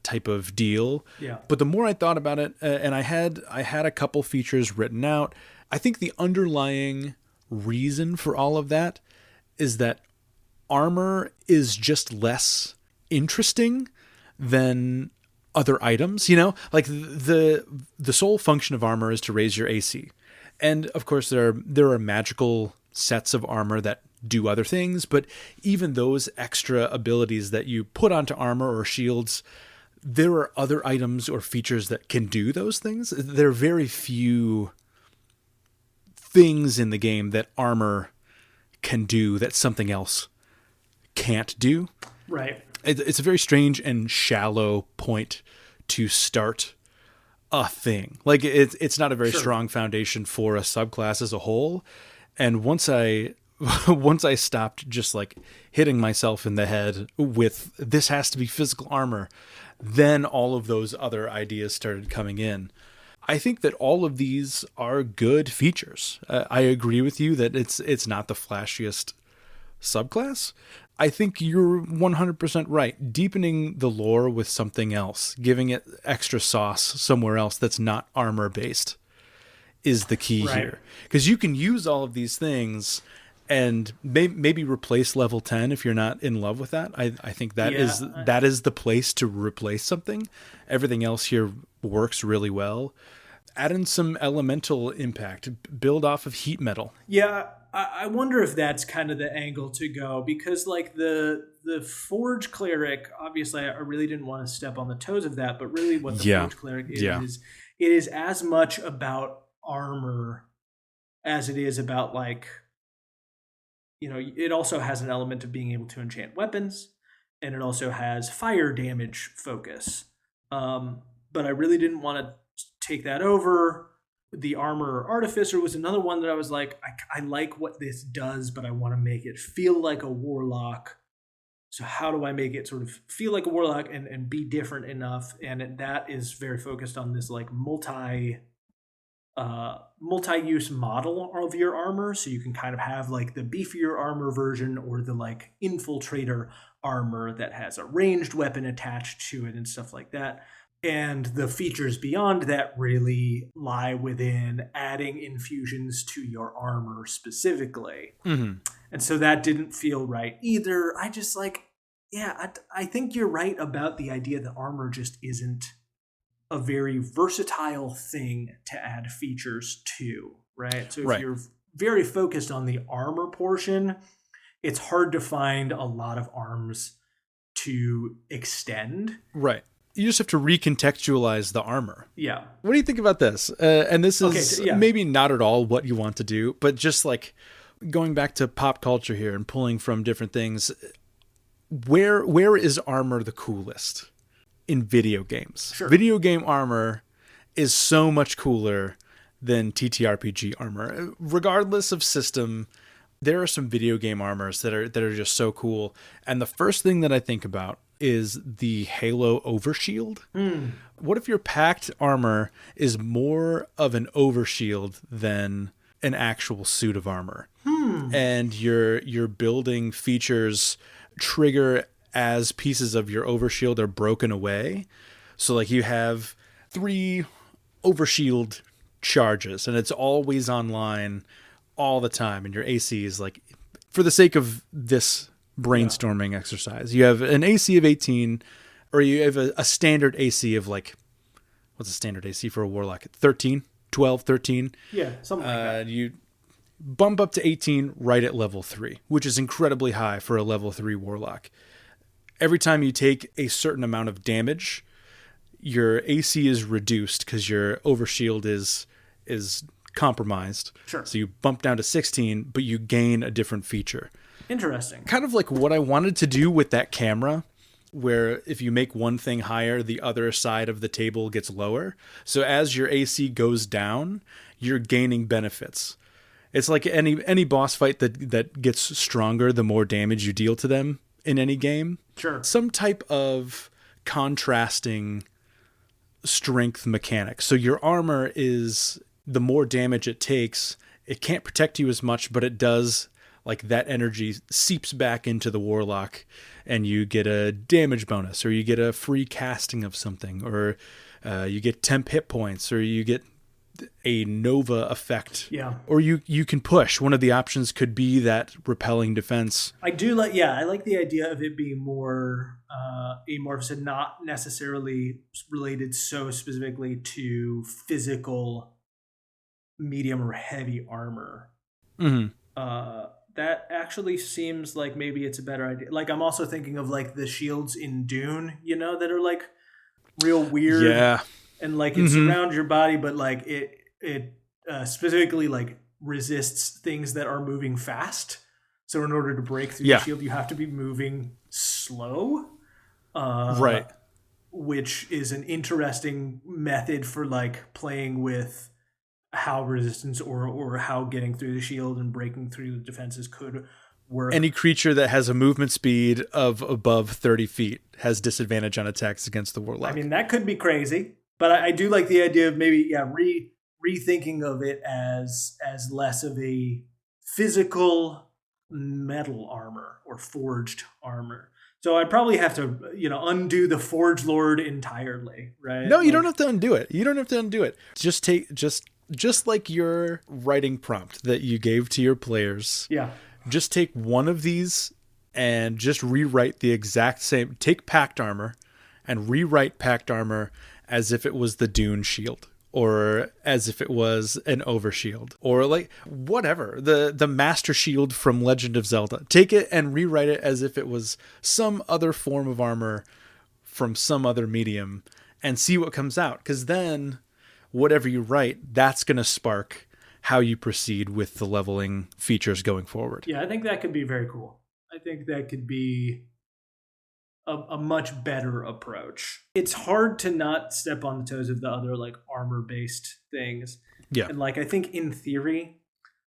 type of deal. Yeah. But the more I thought about it, and I had a couple features written out, I think the underlying reason for all of that is that armor is just less interesting than other items, you know? Like the sole function of armor is to raise your AC. And of course there are magical sets of armor that do other things, but even those extra abilities that you put onto armor or shields, there are other items or features that can do those things. There are very few things in the game that armor can do that something else can't do. Right. It's a very strange and shallow point to start a thing. Like it's not a very strong foundation for a subclass as a whole. And once I stopped just like hitting myself in the head with this has to be physical armor, then all of those other ideas started coming in. I think that all of these are good features. I agree with you that it's not the flashiest subclass. I think you're 100% right. Deepening the lore with something else, giving it extra sauce somewhere else that's not armor based is the key here. Because you can use all of these things and maybe replace level 10 if you're not in love with that. I think that is the place to replace something. Everything else here works really well. Add in some elemental impact, build off of heat metal. Yeah, I wonder if that's kind of the angle to go, because like the Forge Cleric, obviously I really didn't want to step on the toes of that, but really what the Forge Cleric is it is as much about armor as it is about like, you know, it also has an element of being able to enchant weapons, and it also has fire damage focus. But I really didn't want to take that over. The Armor Artificer was another one that I was like, I like what this does, but I want to make it feel like a Warlock. So how do I make it sort of feel like a Warlock and be different enough? And that is very focused on this like multi-use model of your armor. So you can kind of have like the beefier armor version or the like infiltrator armor that has a ranged weapon attached to it and stuff like that. And the features beyond that really lie within adding infusions to your armor specifically. Mm-hmm. And so that didn't feel right either. I just like, I think you're right about the idea that armor just isn't a very versatile thing to add features to, right? So if you're very focused on the armor portion, it's hard to find a lot of arms to extend. Right. You just have to recontextualize the armor. Yeah. What do you think about this? And this is maybe not at all what you want to do, but just like going back to pop culture here and pulling from different things, where is armor the coolest? In video games. Sure. Video game armor is so much cooler than TTRPG armor. Regardless of system, there are some video game armors that are just so cool. And the first thing that I think about is the Halo Overshield. Hmm. What if your pact armor is more of an overshield than an actual suit of armor? And your building features trigger as pieces of your overshield are broken away. So like you have 3 overshield charges and it's always online all the time, and your AC is like, for the sake of this brainstorming exercise, you have an AC of 18, or you have a standard AC of like, what's a standard AC for a warlock? 13, 12, 13. Yeah, something like that. You bump up to 18 right at level 3, which is incredibly high for a level 3 warlock. Every time you take a certain amount of damage, your AC is reduced because your overshield is compromised. Sure. So you bump down to 16, but you gain a different feature. Interesting. Kind of like what I wanted to do with that camera, where if you make one thing higher, the other side of the table gets lower. So as your AC goes down, you're gaining benefits. It's like any boss fight that gets stronger the more damage you deal to them in any game. Sure. Some type of contrasting strength mechanic. So your armor is, the more damage it takes, it can't protect you as much, but it does, like, that energy seeps back into the warlock and you get a damage bonus, or you get a free casting of something, or you get temp hit points, or you get a Nova effect. Yeah. Or you can push. One of the options could be that repelling defense. I like the idea of it being more amorphous and not necessarily related so specifically to physical medium or heavy armor. Mm-hmm. That actually seems like maybe it's a better idea. Like, I'm also thinking of like the shields in Dune, that are like real weird. Yeah. And like it surrounds your body, but like it specifically like resists things that are moving fast. So in order to break through the shield, you have to be moving slow. Right. Which is an interesting method for like playing with how resistance or how getting through the shield and breaking through the defenses could work. Any creature that has a movement speed of above 30 feet has disadvantage on attacks against the warlock. I mean, that could be crazy. But I do like the idea of maybe rethinking of it as less of a physical metal armor or forged armor. So I'd probably have to undo the Forge Lord entirely, right? No, you don't have to undo it. You don't have to undo it. Just like your writing prompt that you gave to your players. Yeah. Just take one of these and just rewrite the exact same. Take pact armor and rewrite pact armor as if it was the Dune shield, or as if it was an overshield, or like whatever, the master shield from Legend of Zelda. Take it and rewrite it as if it was some other form of armor from some other medium, and see what comes out. Because then whatever you write, that's going to spark how you proceed with the leveling features going forward. Yeah, I think that could be very cool. I think that could be a much better approach. It's hard to not step on the toes of the other like armor-based things. Yeah. And like I think in theory,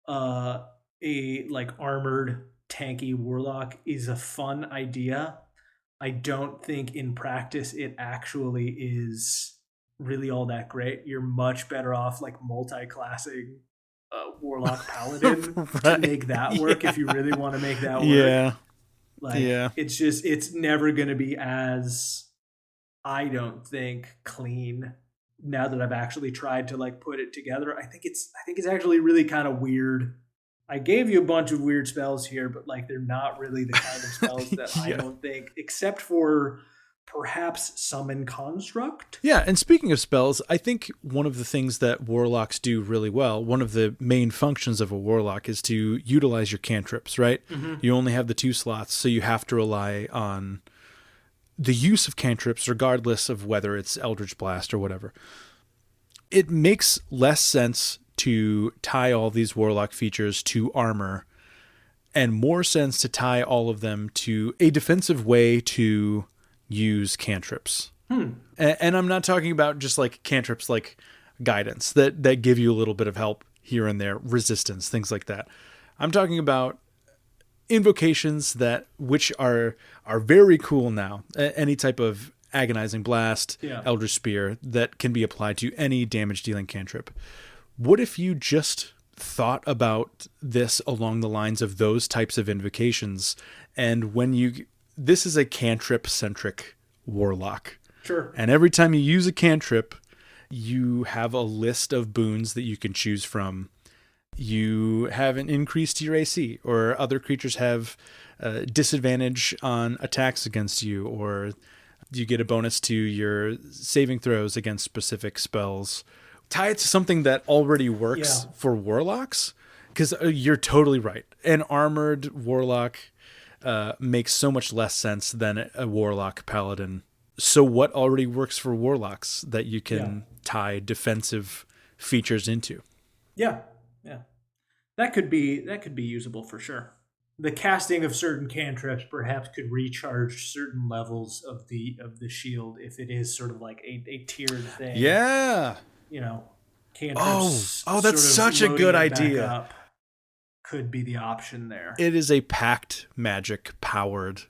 a like armored tanky warlock is a fun idea. I don't think in practice it actually is really all that great. You're much better off like multi-classing warlock paladin Right. to make that work if you really want to make that work. Yeah. Like, it's never going to be as, I don't think, clean. Now that I've actually tried to like put it together, I think it's actually really kind of weird. I gave you a bunch of weird spells here, but like they're not really the kind of spells that I don't think, except for perhaps summon construct. Yeah, and speaking of spells, I think one of the things that warlocks do really well, one of the main functions of a warlock is to utilize your cantrips, right? Mm-hmm. You only have the 2 slots, so you have to rely on the use of cantrips regardless of whether it's Eldritch Blast or whatever. It makes less sense to tie all these warlock features to armor, and more sense to tie all of them to a defensive way to use cantrips. And I'm not talking about just like cantrips like guidance that give you a little bit of help here and there, resistance, things like that. I'm talking about invocations which are very cool now. Any type of agonizing blast, Elder Spear that can be applied to any damage dealing cantrip. What if you just thought about this along the lines of those types of invocations, and this is a cantrip centric warlock. Sure. And every time you use a cantrip, you have a list of boons that you can choose from. You have an increase to your AC, or other creatures have disadvantage on attacks against you, or you get a bonus to your saving throws against specific spells. Tie it to something that already works for warlocks, because you're totally right. An armored warlock makes so much less sense than a warlock paladin. So what already works for warlocks that you can tie defensive features into? Yeah. That could be usable for sure. The casting of certain cantrips perhaps could recharge certain levels of the shield if it is sort of like a tiered thing. Yeah. Cantrips. Oh, that's such a good idea. Could be the option there. It is a pact magic powered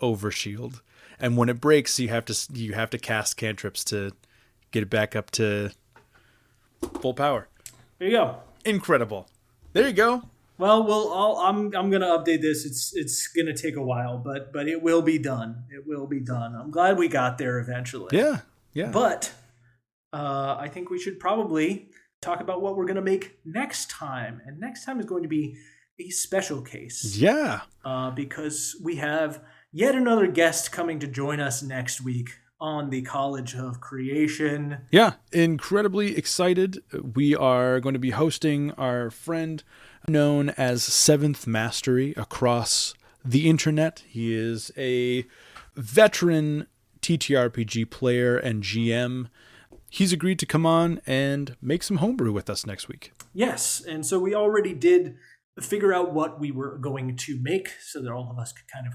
overshield, and when it breaks, you have to cast cantrips to get it back up to full power. There you go. Incredible. There you go. Well, I'm gonna update this. It's gonna take a while, but it will be done. It will be done. I'm glad we got there eventually. Yeah. But I think we should probably talk about what we're gonna make next time, and next time is going to be a special case. Yeah. Because we have yet another guest coming to join us next week on the College of Creation. Yeah, incredibly excited. We are going to be hosting our friend known as Seventh Mastery across the internet. He is a veteran TTRPG player and GM. He's agreed to come on and make some homebrew with us next week. Yes, and so we already did figure out what we were going to make so that all of us could kind of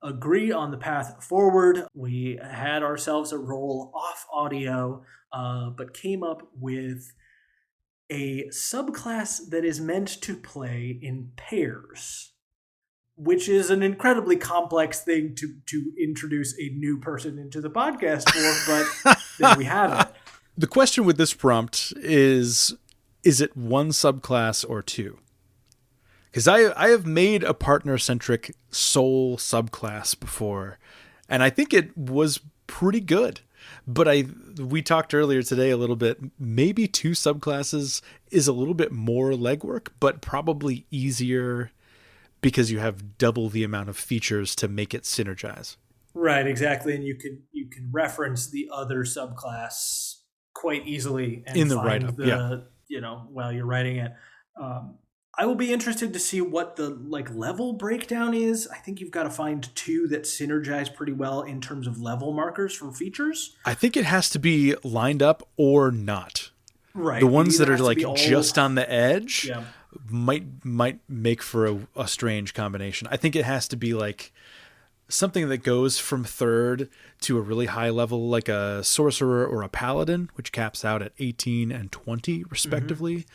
agree on the path forward. We had ourselves a roll off audio, but came up with a subclass that is meant to play in pairs, which is an incredibly complex thing to introduce a new person into the podcast for, but there we have it. The question with this prompt is it one subclass or two? Because I have made a partner-centric soul subclass before, and I think it was pretty good. But we talked earlier today a little bit, maybe two subclasses is a little bit more legwork, but probably easier because you have double the amount of features to make it synergize. Right, exactly. And you can reference the other subclass quite easily and in the write-up, while you're writing it. I will be interested to see what the level breakdown is. I think you've got to find two that synergize pretty well in terms of level markers for features. I think it has to be lined up or not. Right. The ones that are just on the edge might make for a strange combination. I think it has to be something that goes from third to a really high level, like a sorcerer or a paladin, which caps out at 18 and 20 respectively,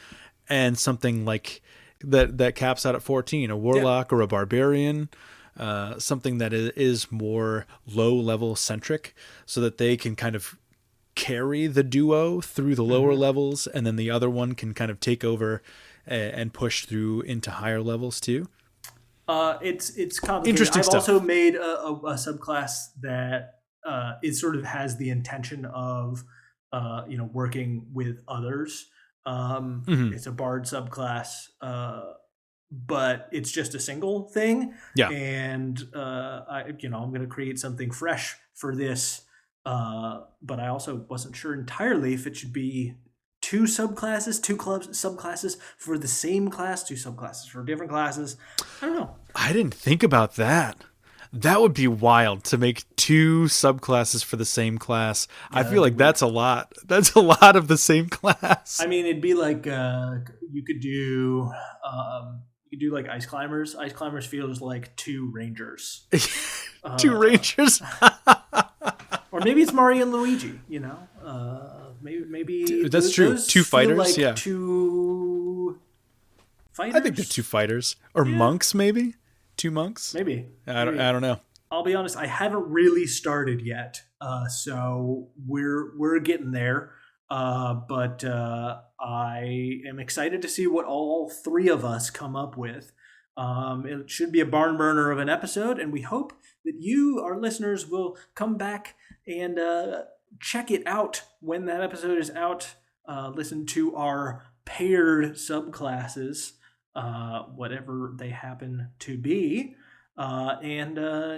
and something like that caps out at 14, a warlock or a barbarian, something that is more low level centric, so that they can kind of carry the duo through the lower levels, and then the other one can kind of take over and push through into higher levels too. It's complicated. Interesting I've stuff. also made a subclass that it sort of has the intention of working with others. It's a bard subclass, but it's just a single thing. Yeah. And I'm going to create something fresh for this, but I also wasn't sure entirely if it should be two subclasses, subclasses for the same class, two subclasses for different classes. I don't know. I didn't think about that. That would be wild to make two subclasses for the same class. I feel like that's a lot. That's a lot of the same class. I mean, it'd be like you could do like ice climbers. Ice climbers feels like two rangers. Two rangers. Or maybe it's Mario and Luigi. Maybe that's true. Two fighters. Like yeah. Two fighters? I think they're 2 fighters. Or monks, maybe? 2 monks? Maybe. I don't know. I'll be honest, I haven't really started yet. So we're getting there. But I am excited to see what all 3 of us come up with. It should be a barn burner of an episode, and we hope that you, our listeners, will come back and check it out when that episode is out. Listen to our paired subclasses, whatever they happen to be. And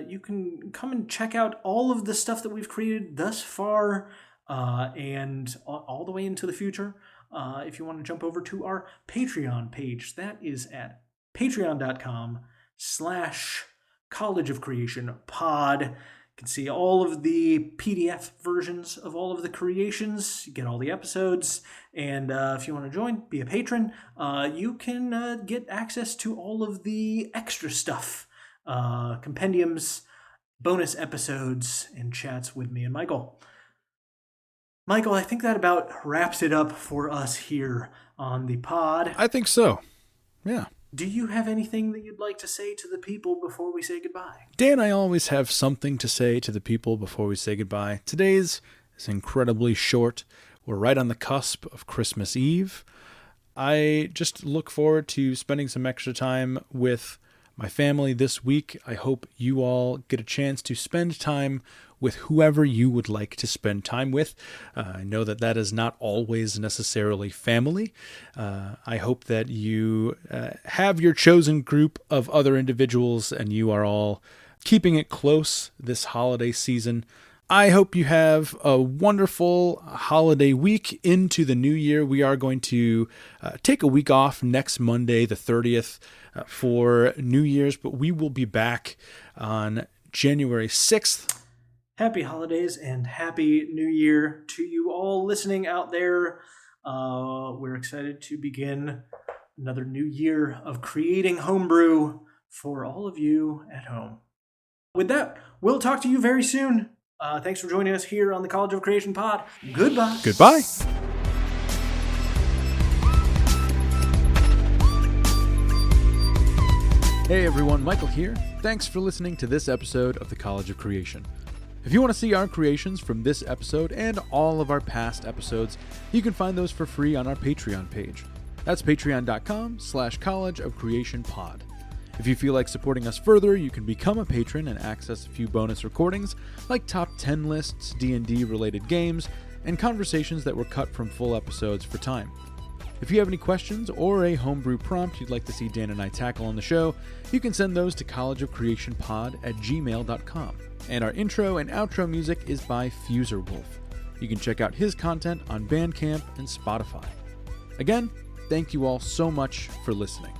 you can come and check out all of the stuff that we've created thus far, and all the way into the future. If you want to jump over to our Patreon page, that is at patreon.com/College of Creation Pod. You can see all of the PDF versions of all of the creations. You get all the episodes. And if you want to join, be a patron, you can get access to all of the extra stuff. Compendiums, bonus episodes, and chats with me and Michael. Michael, I think that about wraps it up for us here on the pod. I think so. Yeah. Do you have anything that you'd like to say to the people before we say goodbye? Dan, I always have something to say to the people before we say goodbye. Today's is incredibly short. We're right on the cusp of Christmas Eve. I just look forward to spending some extra time with my family this week. I hope you all get a chance to spend time with whoever you would like to spend time with. I know that is not always necessarily family. I hope that you have your chosen group of other individuals and you are all keeping it close this holiday season. I hope you have a wonderful holiday week into the new year. We are going to take a week off next Monday, the 30th, for New Year's, but we will be back on January 6th. Happy holidays and happy new year to you all listening out there. We're excited to begin another new year of creating homebrew for all of you at home. With that, we'll talk to you very soon. Thanks for joining us here on the College of Creation Pod. Goodbye. Goodbye. Hey everyone, Michael here. Thanks for listening to this episode of the College of Creation. If you want to see our creations from this episode and all of our past episodes, you can find those for free on our Patreon page. That's patreon.com/College of Creation Pod. If you feel like supporting us further, you can become a patron and access a few bonus recordings, like top 10 lists, D&D related games, and conversations that were cut from full episodes for time. If you have any questions or a homebrew prompt you'd like to see Dan and I tackle on the show, you can send those to collegeofcreationpod@gmail.com. And our intro and outro music is by Fuserwolf. You can check out his content on Bandcamp and Spotify. Again, thank you all so much for listening.